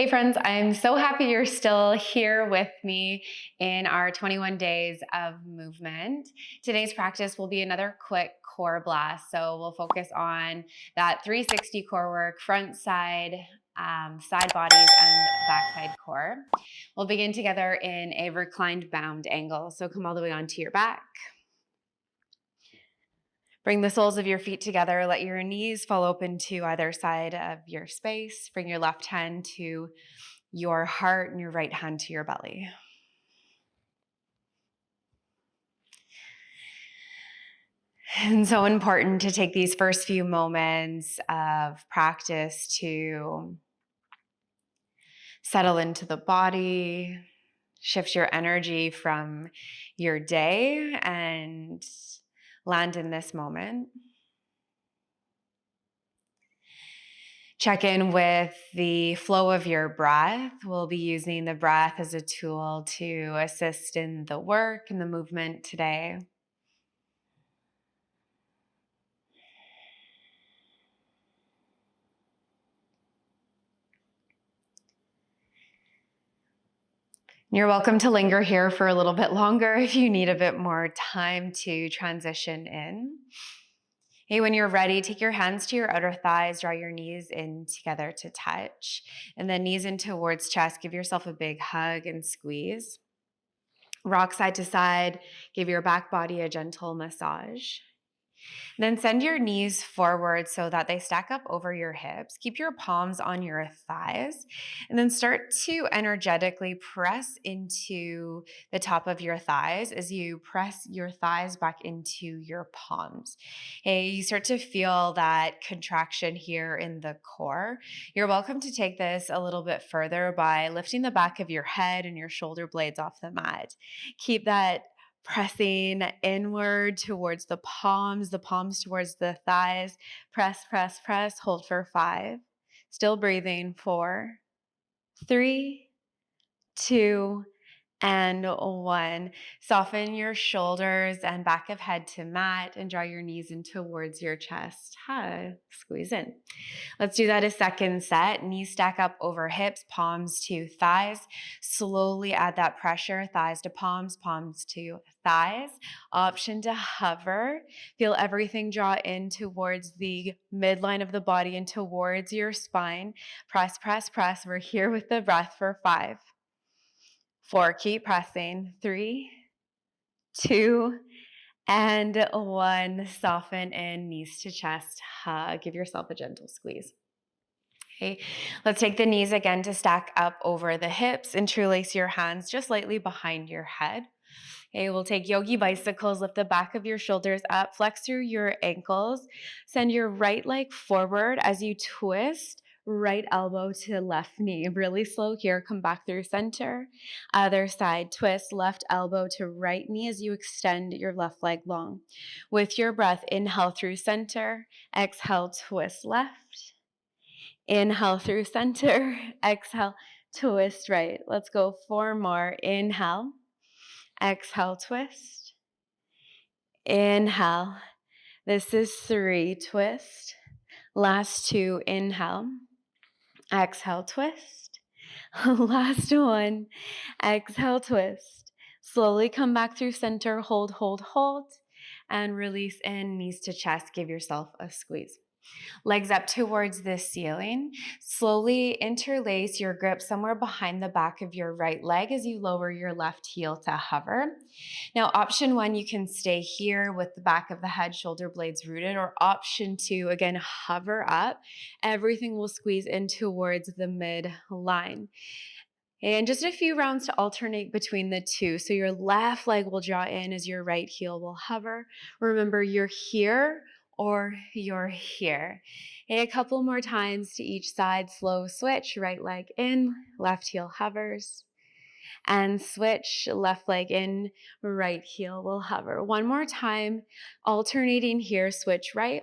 Hey friends, I'm so happy you're still here with me in our 21 days of movement. Today's practice will be another quick core blast. So we'll focus on that 360 core work, front side, side bodies, and back side core. We'll begin together in a reclined bound angle. So come all the way onto your back. Bring the soles of your feet together. Let your knees fall open to either side of your space. Bring your left hand to your heart and your right hand to your belly. And so important to take these first few moments of practice to settle into the body, shift your energy from your day, and land in this moment. Check in with the flow of your breath. We'll be using the breath as a tool to assist in the work and the movement today. You're welcome to linger here for a little bit longer if you need a bit more time to transition in. Hey, when you're ready, take your hands to your outer thighs, draw your knees in together to touch, and then knees in towards chest. Give yourself a big hug and squeeze. Rock side to side, give your back body a gentle massage. Then send your knees forward so that they stack up over your hips. Keep your palms on your thighs, and then start to energetically press into the top of your thighs as you press your thighs back into your palms. Hey, you start to feel that contraction here in the core. You're welcome to take this a little bit further by lifting the back of your head and your shoulder blades off the mat. Keep that pressing inward towards the palms towards the thighs. Press, press, press. Hold for 5. Still breathing. 4, 3, 2, and 1. Soften your shoulders and back of head to mat and draw your knees in towards your chest. Squeeze in. Let's do that a second set. Knees stack up over hips, palms to thighs. Slowly add that pressure, thighs to palms, palms to thighs. Option to hover. Feel everything draw in towards the midline of the body and towards your spine. Press, press, press. We're here with the breath for 5. 4, keep pressing. 3, 2, and 1. Soften in, knees to chest, hug. Give yourself a gentle squeeze. Okay, let's take the knees again to stack up over the hips. Interlace your hands just lightly behind your head. Okay, we'll take yogi bicycles, lift the back of your shoulders up, flex through your ankles, send your right leg forward as you twist. Right elbow to left knee. Really slow here. Come back through center. Other side, twist left elbow to right knee as you extend your left leg long. With your breath, inhale through center. Exhale, twist left. Inhale through center. Exhale, twist right. Let's go 4 more. Inhale. Exhale, twist. Inhale. This is 3. Twist. Last 2. Inhale. Exhale, twist. Last 1. Exhale, twist. Slowly come back through center. Hold, hold, hold. And release in, knees to chest. Give yourself a squeeze. Legs up towards the ceiling. Slowly interlace your grip somewhere behind the back of your right leg as you lower your left heel to hover. Now, option 1, you can stay here with the back of the head, shoulder blades rooted, or option 2, again, hover up. Everything will squeeze in towards the midline. And just a few rounds to alternate between the two. So your left leg will draw in as your right heel will hover. Remember, you're here or you're here. Okay, a couple more times to each side. Slow switch, right leg in, left heel hovers. And switch, left leg in, right heel will hover. One more time, alternating here, switch right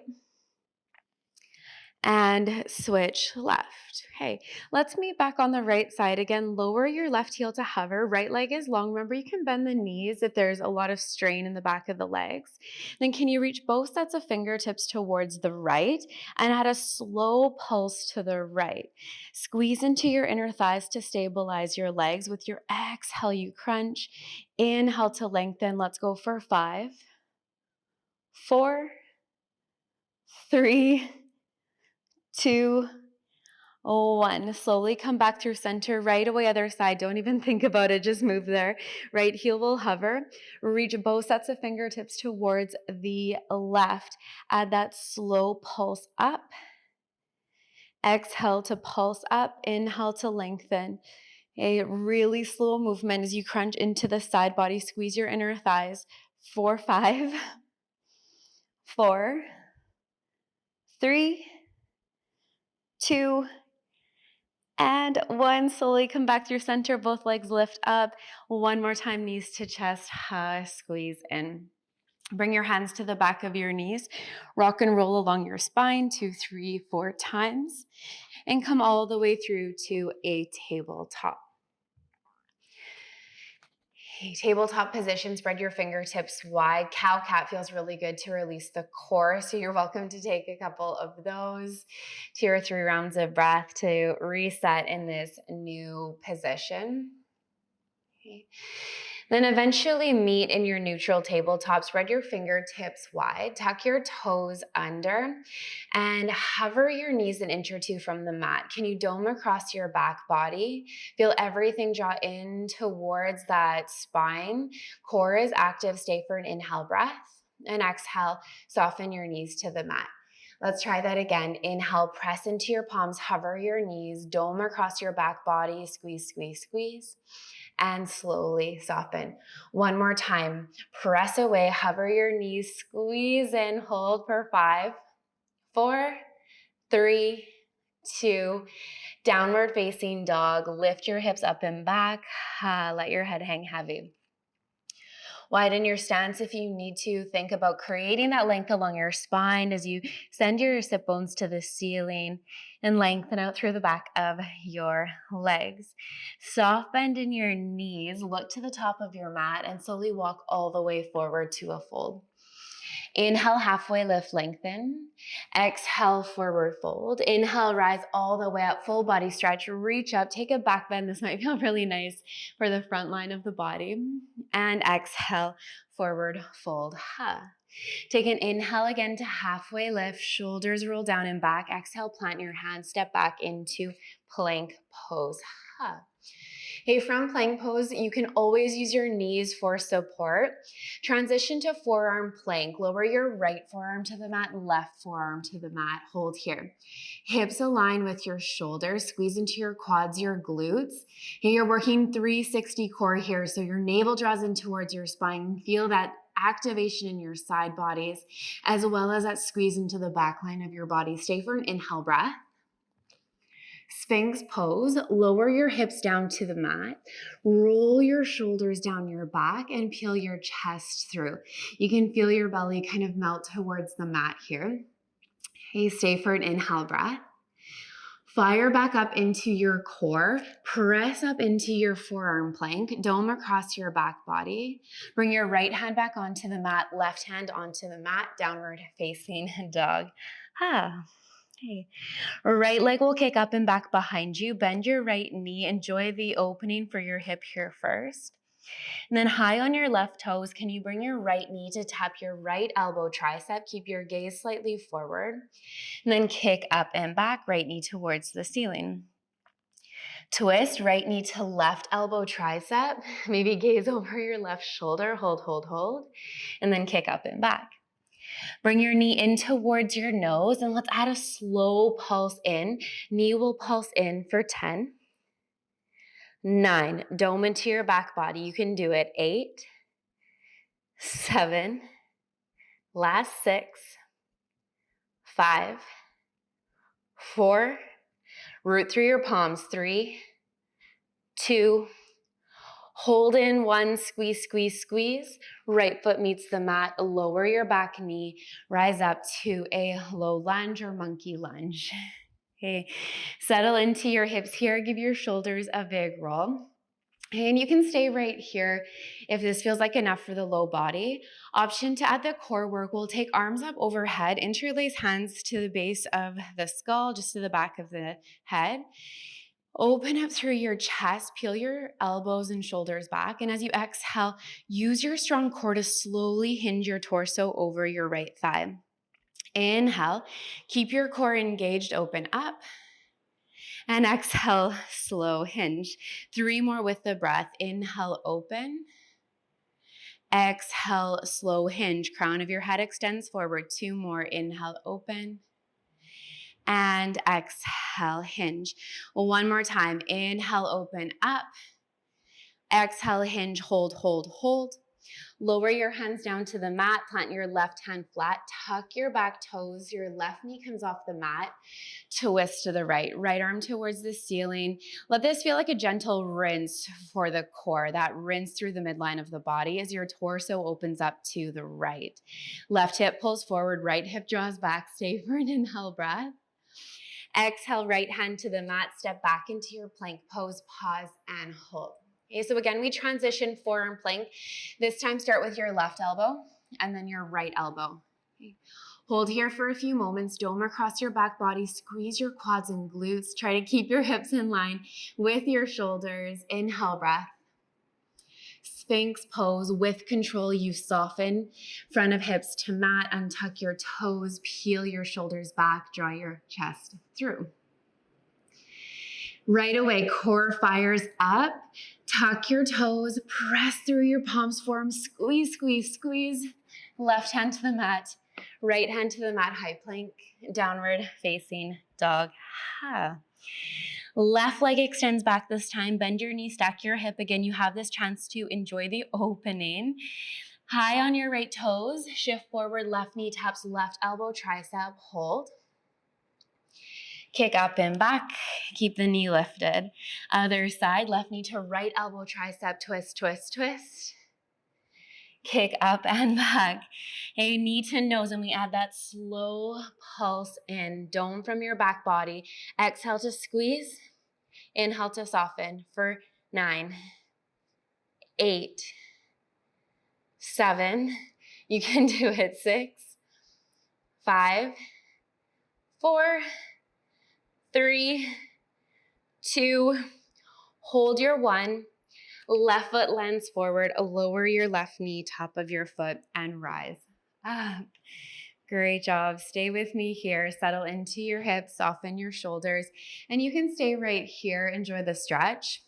and switch left. Okay, let's meet back on the right side again. Lower your left heel to hover. Right leg is long. Remember, you can bend the knees if there's a lot of strain in the back of the legs. Then can you reach both sets of fingertips towards the right and add a slow pulse to the right. Squeeze into your inner thighs to stabilize your legs. With your exhale, you crunch. Inhale to lengthen. Let's go for 5, 4, 3, 2, 1. Slowly come back through center, right away, other side. Don't even think about it, just move there. Right heel will hover. Reach both sets of fingertips towards the left. Add that slow pulse up. Exhale to pulse up. Inhale to lengthen. A really slow movement as you crunch into the side body. Squeeze your inner thighs. 4, 5, 4, 3, 2, and 1. Slowly come back through center. Both legs lift up. One more time, knees to chest. Squeeze in. Bring your hands to the back of your knees. Rock and roll along your spine 2, 3, 4 times. And come all the way through to a tabletop. Tabletop position, spread your fingertips wide. Cow-cat feels really good to release the core, so you're welcome to take a couple of those, 2 or 3 rounds of breath to reset in this new position. Okay. Then eventually meet in your neutral tabletop. Spread your fingertips wide, tuck your toes under, and hover your knees an inch or 2 from the mat. Can you dome across your back body? Feel everything draw in towards that spine. Core is active. Stay for an inhale breath, and exhale, soften your knees to the mat. Let's try that again. Inhale, press into your palms, hover your knees, dome across your back body, squeeze, squeeze, squeeze. And slowly soften. One more time. Press away, hover your knees, squeeze in, hold for 5, 4, 3, 2, downward facing dog. Lift your hips up and back. Let your head hang heavy. Widen your stance if you need to. Think about creating that length along your spine as you send your sit bones to the ceiling and lengthen out through the back of your legs. Soft bend in your knees. Look to the top of your mat and slowly walk all the way forward to a fold. Inhale, halfway lift, lengthen. Exhale, forward fold. Inhale, rise all the way up, full body stretch. Reach up, take a back bend. This might feel really nice for the front line of the body. And exhale, forward fold. Take an inhale again to halfway lift. Shoulders roll down and back. Exhale, plant your hands, step back into plank pose. Okay, from plank pose, you can always use your knees for support. Transition to forearm plank. Lower your right forearm to the mat, left forearm to the mat. Hold here. Hips align with your shoulders. Squeeze into your quads, your glutes. And you're working 360 core here, so your navel draws in towards your spine. Feel that activation in your side bodies, as well as that squeeze into the back line of your body. Stay for an inhale breath. Sphinx pose, lower your hips down to the mat, roll your shoulders down your back and peel your chest through. You can feel your belly kind of melt towards the mat here. Okay, stay for an inhale breath. Fire back up into your core, press up into your forearm plank, dome across your back body. Bring your right hand back onto the mat, left hand onto the mat, downward facing dog. Okay. Right leg will kick up and back behind you. Bend your right knee. Enjoy the opening for your hip here first. And then high on your left toes, can you bring your right knee to tap your right elbow tricep? Keep your gaze slightly forward. And then kick up and back, right knee towards the ceiling. Twist, right knee to left elbow tricep. Maybe gaze over your left shoulder. Hold, hold, hold. And then kick up and back. Bring your knee in towards your nose and let's add a slow pulse in. Knee will pulse in for 10, 9, dome into your back body. You can do it. 8, 7, last 6, 5, 4, root through your palms. 3, 2, Hold in one, squeeze, squeeze, squeeze. Right foot meets the mat, lower your back knee, rise up to a low lunge or monkey lunge. Okay, settle into your hips here, give your shoulders a big roll. And you can stay right here if this feels like enough for the low body. Option to add the core work, we'll take arms up overhead, interlace hands to the base of the skull, just to the back of the head. Open up through your chest, peel your elbows and shoulders back. And as you exhale, use your strong core to slowly hinge your torso over your right thigh. Inhale, keep your core engaged, open up. And exhale, slow hinge. 3 more with the breath. Inhale, open. Exhale, slow hinge. Crown of your head extends forward. 2 more. Inhale, open. And exhale, hinge. 1 more time. Inhale, open up. Exhale, hinge, hold, hold, hold. Lower your hands down to the mat, plant your left hand flat, tuck your back toes, your left knee comes off the mat, twist to the right, right arm towards the ceiling. Let this feel like a gentle rinse for the core, that rinse through the midline of the body as your torso opens up to the right. Left hip pulls forward, right hip draws back, stay for an inhale breath. Exhale, right hand to the mat, step back into your plank pose, pause and hold. Okay, so again, we transition forearm plank. This time start with your left elbow and then your right elbow. Okay. Hold here for a few moments, dome across your back body, squeeze your quads and glutes. Try to keep your hips in line with your shoulders. Inhale, breath. Sphinx pose with control. You soften front of hips to mat, untuck your toes, peel your shoulders back, draw your chest through. Right away, core fires up. Tuck your toes, press through your palms, form, squeeze, squeeze, squeeze. Left hand to the mat, right hand to the mat, high plank, downward facing dog. Left leg extends back this time. Bend your knee, stack your hip. Again, you have this chance to enjoy the opening. High on your right toes, shift forward, left knee taps left elbow, tricep, hold. Kick up and back, keep the knee lifted. Other side, left knee to right elbow, tricep, twist, twist, twist. Kick up and back. A knee to nose, and we add that slow pulse in. Dome from your back body. Exhale to squeeze. Inhale to soften for 9, 8, 7. You can do it. 6, 5, 4, 3, 2, hold your 1. Left foot lands forward, lower your left knee, top of your foot, and rise up. Great job. Stay with me here. Settle into your hips, soften your shoulders, and you can stay right here. Enjoy the stretch.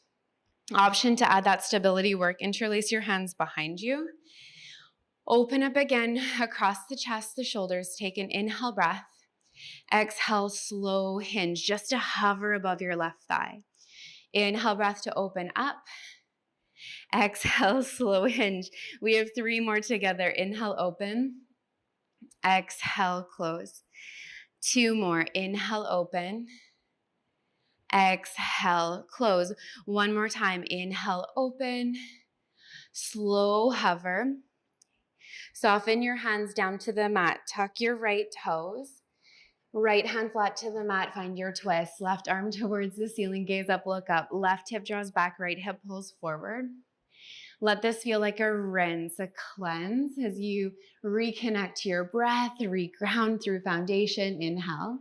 Option to add that stability work, interlace your hands behind you. Open up again across the chest, the shoulders. Take an inhale breath. Exhale, slow hinge, just to hover above your left thigh. Inhale breath to open up. Exhale, slow hinge. We have 3 more together. Inhale, open. Exhale, close. 2 more. Inhale, open. Exhale, close. 1 more time. Inhale, open. Slow hover. Soften your hands down to the mat. Tuck your right toes. Right hand flat to the mat. Find your twist. Left arm towards the ceiling. Gaze up, look up. Left hip draws back. Right hip pulls forward. Let this feel like a rinse, a cleanse as you reconnect to your breath, reground through foundation. Inhale.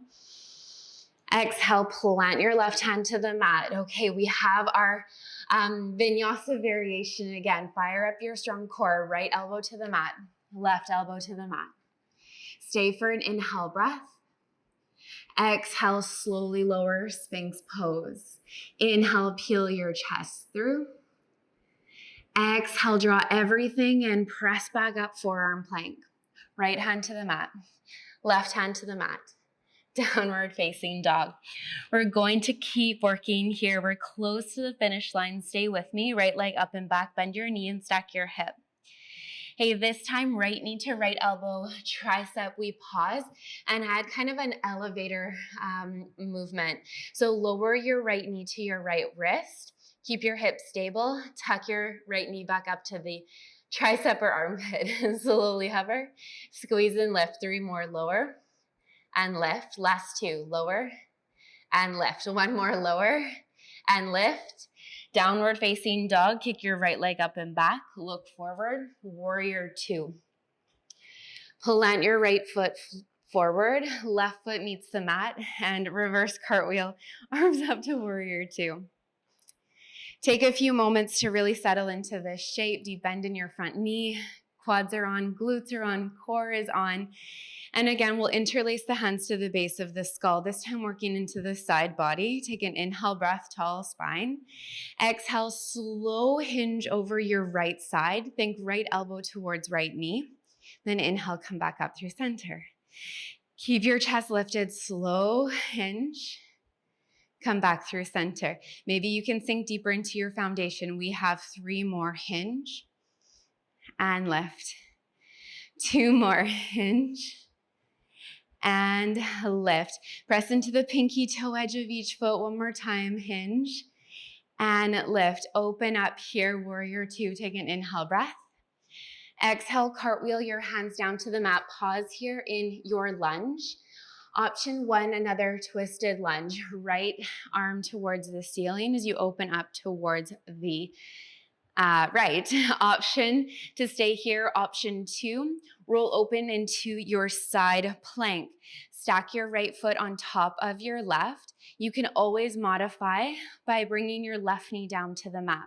Exhale, plant your left hand to the mat. Okay, we have our Vinyasa variation again. Fire up your strong core. Right elbow to the mat, left elbow to the mat. Stay for an inhale breath. Exhale, slowly lower, Sphinx pose. Inhale, peel your chest through. Exhale, draw everything in, press back up, forearm plank. Right hand to the mat, left hand to the mat. Downward facing dog. We're going to keep working here. We're close to the finish line. Stay with me. Right leg up and back. Bend your knee and stack your hip. Hey, this time, right knee to right elbow, tricep, we pause and add kind of an elevator movement. So lower your right knee to your right wrist. Keep your hips stable. Tuck your right knee back up to the tricep or armpit. Slowly hover. Squeeze and lift. 3 more. Lower and lift. Last 2. Lower and lift. 1 more. Lower and lift. Downward facing dog. Kick your right leg up and back. Look forward. Warrior 2. Plant your right foot forward. Left foot meets the mat. And reverse cartwheel. Arms up to warrior 2. Take a few moments to really settle into this shape. Deep bend in your front knee. Quads are on, glutes are on, core is on. And again, we'll interlace the hands to the base of the skull, this time working into the side body. Take an inhale breath, tall spine. Exhale, slow hinge over your right side. Think right elbow towards right knee. Then inhale, come back up through center. Keep your chest lifted, slow hinge. Come back through center. Maybe you can sink deeper into your foundation. We have 3 more. Hinge and lift. 2 more. Hinge and lift. Press into the pinky toe edge of each foot. 1 more time. Hinge and lift. Open up here. Warrior 2. Take an inhale breath. Exhale, cartwheel your hands down to the mat. Pause here in your lunge. Option 1, another twisted lunge. Right arm towards the ceiling as you open up towards the right. Option to stay here. Option 2, roll open into your side plank. Stack your right foot on top of your left. You can always modify by bringing your left knee down to the mat.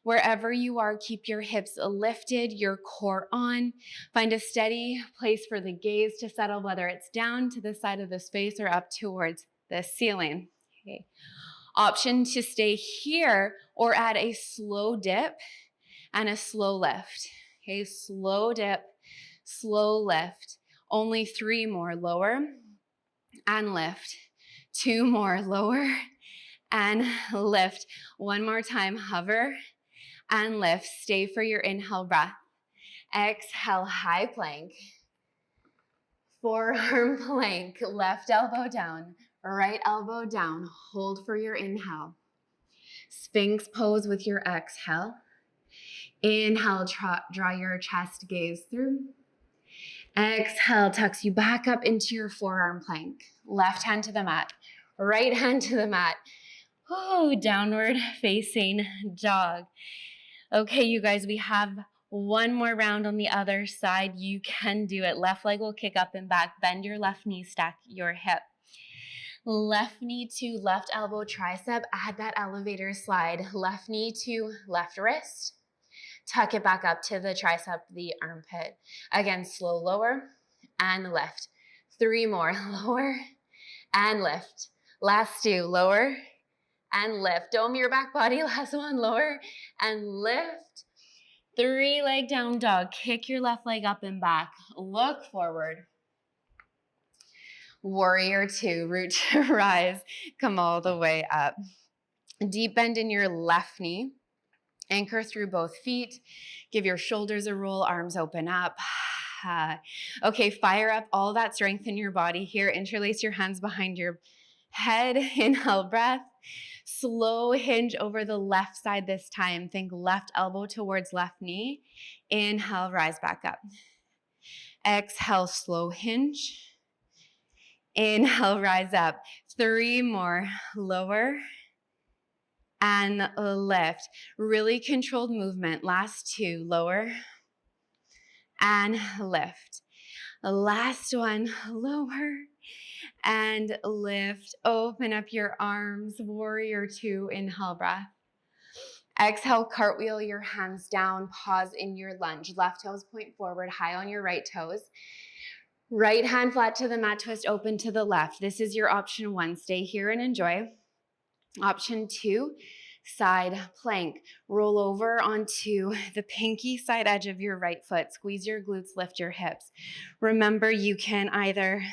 Wherever you are, keep your hips lifted, your core on. Find a steady place for the gaze to settle, whether it's down to the side of the space or up towards the ceiling. Okay. Option to stay here or add a slow dip and a slow lift. Okay, slow dip, slow lift. Only 3 more. Lower and lift. 2 more. Lower and lift. 1 more time. Hover and lift. Stay for your inhale breath. Exhale, high plank. Forearm plank. Left elbow down, right elbow down. Hold for your inhale. Sphinx pose with your exhale. Inhale, draw your chest gaze through. Exhale, tucks you back up into your forearm plank. Left hand to the mat, right hand to the mat. Oh, downward facing dog. Okay, you guys, we have 1 more round on the other side. You can do it. Left leg will kick up and back. Bend your left knee, stack your hip. Left knee to left elbow tricep. Add that elevator slide. Left knee to left wrist. Tuck it back up to the tricep, the armpit. Again, slow lower and lift. 3 more. Lower and lift. Last 2. Lower and lift. Dome your back body. Last 1. Lower and lift. 3 leg down dog. Kick your left leg up and back. Look forward. Warrior 2. Root to rise. Come all the way up. Deep bend in your left knee. Anchor through both feet. Give your shoulders a roll. Arms open up. Okay, fire up all that strength in your body here. Interlace your hands behind your head. Inhale, breath. Slow hinge over the left side this time. Think left elbow towards left knee. Inhale, rise back up. Exhale, slow hinge. Inhale, rise up. 3 more. Lower and lift. Really controlled movement. Last 2. Lower and lift. Last 1. Lower and lift. Open up your arms. Warrior 2. Inhale, breath. Exhale, cartwheel your hands down. Pause in your lunge. Left toes point forward, high on your right toes. Right hand flat to the mat, twist open to the left. This is your option 1. Stay here and enjoy. Option 2, side plank. Roll over onto the pinky side edge of your right foot. Squeeze your glutes, lift your hips. Remember, you can either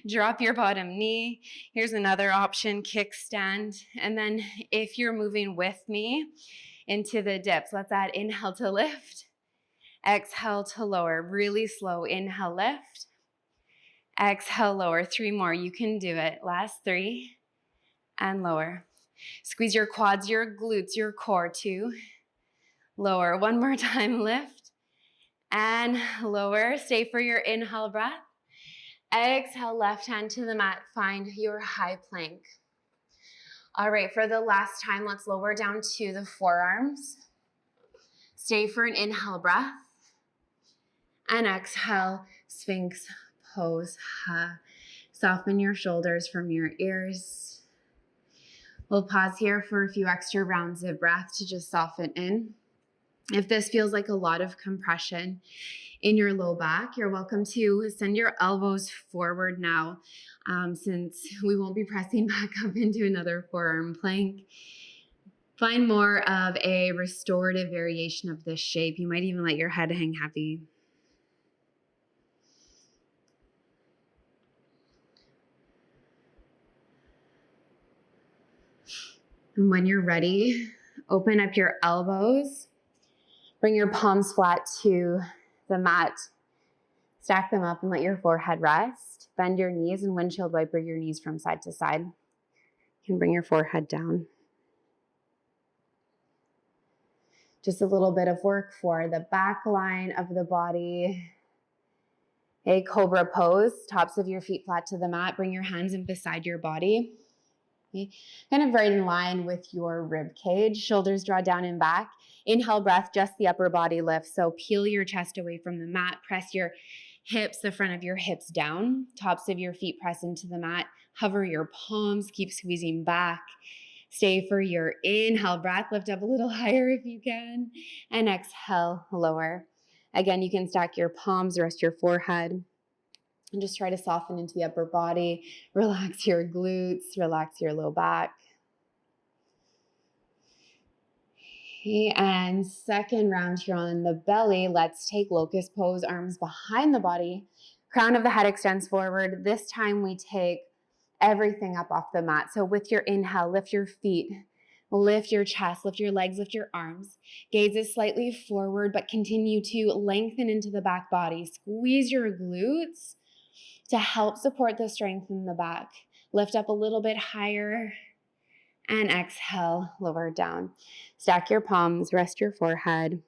drop your bottom knee. Here's another option, kickstand. And then if you're moving with me into the dips, let's add inhale to lift, exhale to lower. Really slow. Inhale, lift, exhale, lower. 3 more. You can do it. Last 3 and lower. Squeeze your quads, your glutes, your core. 2. Lower. One more time, lift. And lower. Stay for your inhale breath. Exhale, left hand to the mat. Find your high plank. All right, for the last time, let's lower down to the forearms. Stay for an inhale breath. And exhale, Sphinx pose. Soften your shoulders from your ears. We'll pause here for a few extra rounds of breath to just soften in. If this feels like a lot of compression in your low back, you're welcome to send your elbows forward now, since we won't be pressing back up into another forearm plank. Find more of a restorative variation of this shape. You might even let your head hang heavy. And when you're ready, open up your elbows. Bring your palms flat to the mat. Stack them up and let your forehead rest. Bend your knees and windshield wiper your knees from side to side. You can bring your forehead down. Just a little bit of work for the back line of the body. A cobra pose, tops of your feet flat to the mat. Bring your hands in beside your body. Okay. Kind of right in line with your rib cage. Shoulders draw down and back. Inhale breath, just the upper body lifts. So peel your chest away from the mat. Press your hips, the front of your hips down. Tops of your feet press into the mat. Hover your palms. Keep squeezing back. Stay for your inhale breath. Lift up a little higher if you can. And exhale, lower. Again, you can stack your palms, rest your forehead. And just try to soften into the upper body. Relax your glutes, relax your low back. Okay, and second round here on the belly, let's take locust pose, arms behind the body. Crown of the head extends forward. This time we take everything up off the mat. So with your inhale, lift your feet, lift your chest, lift your legs, lift your arms. Gazes slightly forward, but continue to lengthen into the back body. Squeeze your glutes to help support the strength in the back. Lift up a little bit higher and exhale, lower down. Stack your palms, rest your forehead,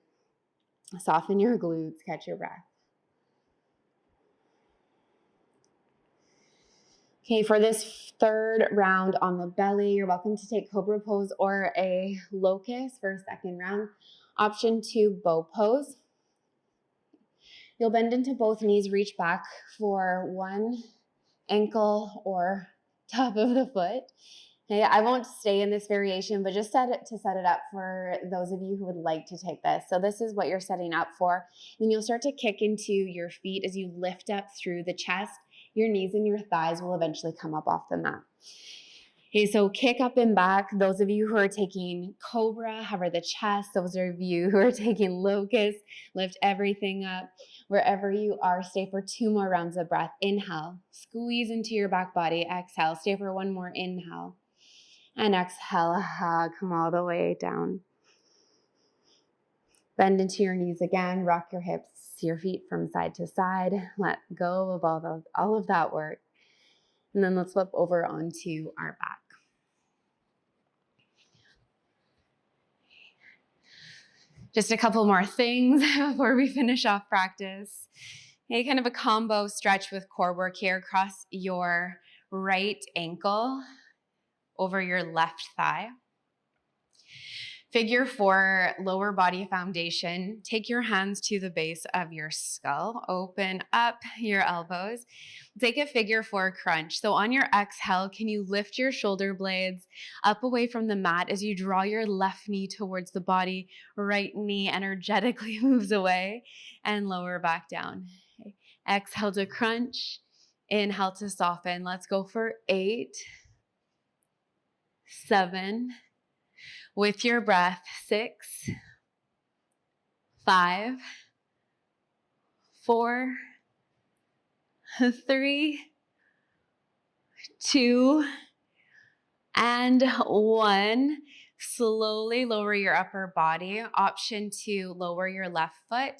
soften your glutes, catch your breath. Okay, for this third round on the belly, you're welcome to take cobra pose or a locust for a second round. Option 2, bow pose. You'll bend into both knees, reach back for one ankle or top of the foot. Okay, I won't stay in this variation, but just set it up for those of you who would like to take this. So this is what you're setting up for. Then you'll start to kick into your feet as you lift up through the chest. Your knees and your thighs will eventually come up off the mat. Okay, so kick up and back. Those of you who are taking cobra, hover the chest. Those of you who are taking locust, lift everything up. Wherever you are, stay for 2 more rounds of breath. Inhale, squeeze into your back body. Exhale, stay for 1 more inhale. And exhale, come all the way down. Bend into your knees again, rock your hips, your feet from side to side. Let go of all of that work. And then let's flip over onto our back. Just a couple more things before we finish off practice. Okay, kind of a combo stretch with core work here. Cross your right ankle over your left thigh. Figure 4, lower body foundation. Take your hands to the base of your skull. Open up your elbows. Take a figure 4 crunch. So on your exhale, can you lift your shoulder blades up away from the mat as you draw your left knee towards the body? Right knee energetically moves away and lower back down. Okay. Exhale to crunch. Inhale to soften. Let's go for 8, 7, with your breath, 6, 5, 4, 3, 2, and 1. Slowly lower your upper body. Option 2, lower your left foot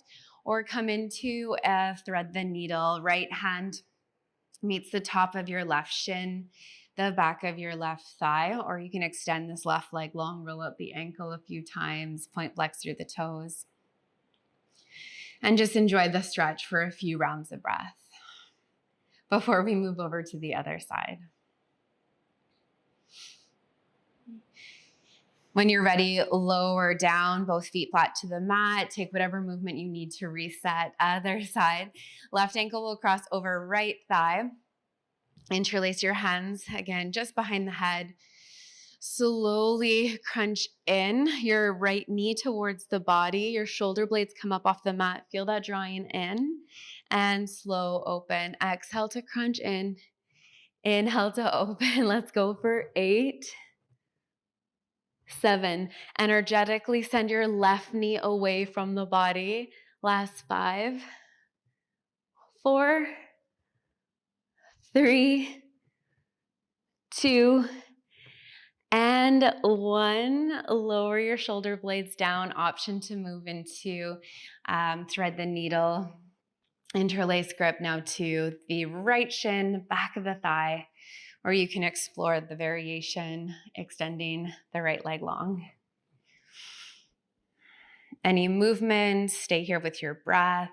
or come into a thread the needle. Right hand meets the top of your left shin. the back of your left thigh, or you can extend this left leg long, roll up the ankle a few times, point flex through the toes. And just enjoy the stretch for a few rounds of breath before we move over to the other side. When you're ready, lower down, both feet flat to the mat. Take whatever movement you need to reset. Other side. Left ankle will cross over right thigh. Interlace your hands, again, just behind the head. Slowly crunch in your right knee towards the body. Your shoulder blades come up off the mat. Feel that drawing in. And slow open. Exhale to crunch in. Inhale to open. Let's go for 8, 7. Energetically send your left knee away from the body. Last 5, 4, 3, 2, and 1. Lower your shoulder blades down. Option to move into thread the needle. Interlace grip now to the right shin, back of the thigh, or you can explore the variation, extending the right leg long. Any movement, stay here with your breath.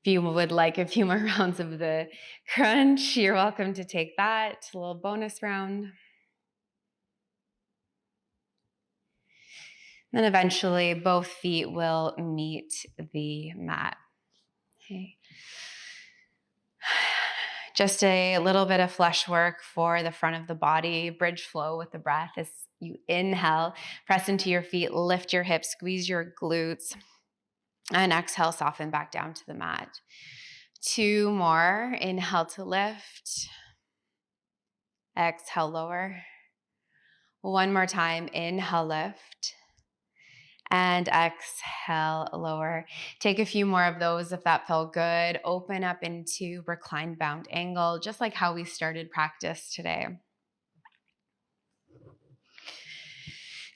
If you would like a few more rounds of the crunch, you're welcome to take that. A little bonus round. Then eventually both feet will meet the mat. Okay. Just a little bit of flesh work for the front of the body. Bridge flow with the breath as you inhale. Press into your feet, lift your hips, squeeze your glutes. And exhale, soften back down to the mat. 2 more. Inhale to lift. Exhale, lower. 1 more time. Inhale, lift. And exhale, lower. Take a few more of those if that felt good. Open up into reclined bound angle, just like how we started practice today.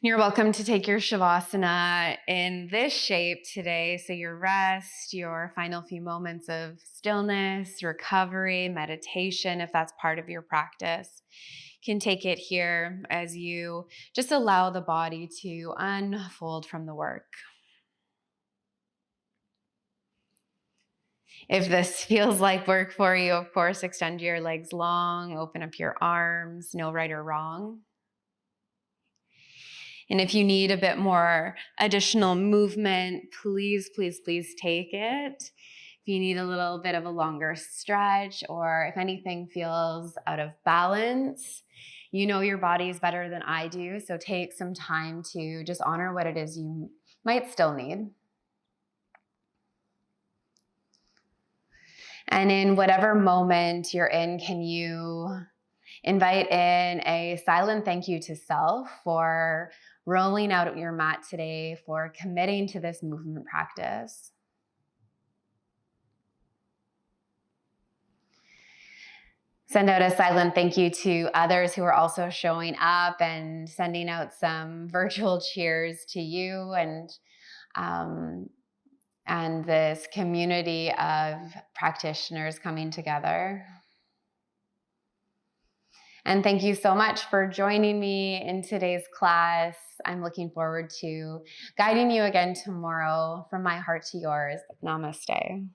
You're welcome to take your Savasana in this shape today. So your rest, your final few moments of stillness, recovery, meditation, if that's part of your practice, can take it here as you just allow the body to unfold from the work. If this feels like work for you, of course, extend your legs long, open up your arms, no right or wrong. And if you need a bit more additional movement, please, please, please take it. If you need a little bit of a longer stretch, or if anything feels out of balance, you know your body is better than I do. So take some time to just honor what it is you might still need. And in whatever moment you're in, can you invite in a silent thank you to self for rolling out your mat today, for committing to this movement practice. Send out a silent thank you to others who are also showing up and sending out some virtual cheers to you and this community of practitioners coming together. And thank you so much for joining me in today's class. I'm looking forward to guiding you again tomorrow. From my heart to yours, namaste.